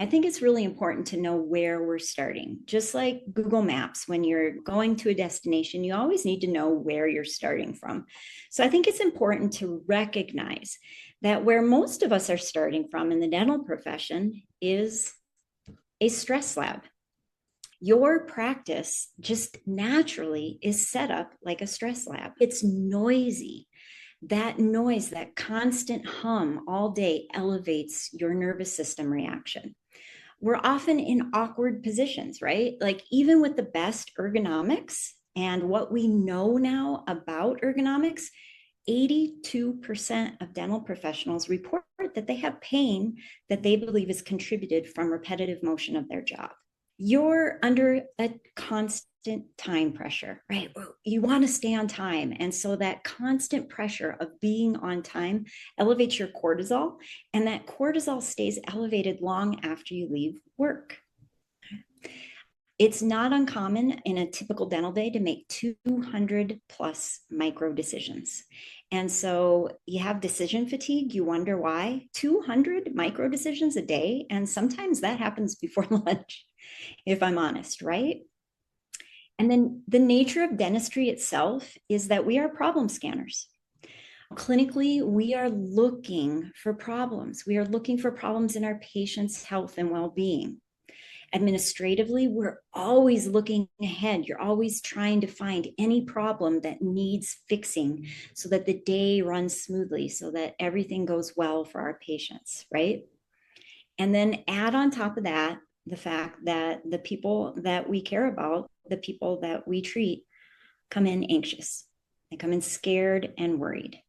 I think it's really important to know where we're starting. Just like Google Maps, when you're going to a destination, you always need to know where you're starting from. So I think it's important to recognize that where most of us are starting from in the dental profession is a stress lab. Your practice just naturally is set up like a stress lab. It's noisy. That noise, that constant hum all day elevates your nervous system reaction. We're often in awkward positions, right? Like even with the best ergonomics and what we know now about ergonomics, 82% of dental professionals report that they have pain that they believe is contributed from repetitive motion of their job. You're under a constant time pressure, right? You want to stay on time. And so that constant pressure of being on time elevates your cortisol, and that cortisol stays elevated long after you leave work. It's not uncommon in a typical dental day to make 200 plus micro decisions. And so you have decision fatigue. You wonder why 200 micro decisions a day. And sometimes that happens before lunch, if I'm honest, right? And then the nature of dentistry itself is that we are problem scanners. Clinically, we are looking for problems. We are looking for problems in our patients' health and well being. Administratively, we're always looking ahead. You're always trying to find any problem that needs fixing so that the day runs smoothly, so that everything goes well for our patients, right? And then add on top of that the fact that the people that we care about, the people that we treat, come in anxious. They come in scared and worried.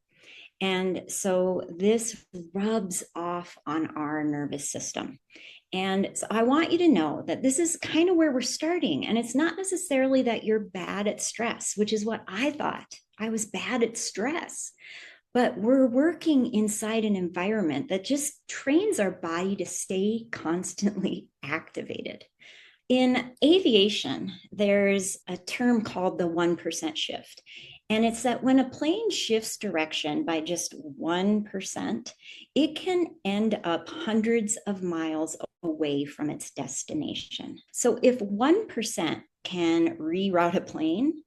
And so this rubs off on our nervous system. And so I want you to know that this is kind of where we're starting. And it's not necessarily that you're bad at stress, which is what I thought. I was bad at stress. But we're working inside an environment that just trains our body to stay constantly activated. In aviation, there's a term called the 1% shift. And it's that when a plane shifts direction by just 1%, it can end up hundreds of miles away from its destination. So if 1% can reroute a plane,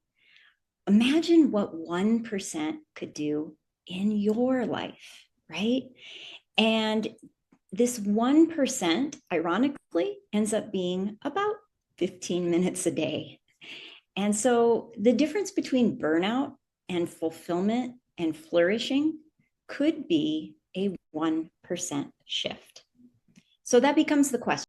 imagine what 1% could do in your life, right? And this 1%, ironically, ends up being about 15 minutes a day. And so the difference between burnout and fulfillment and flourishing could be a 1% shift. So that becomes the question.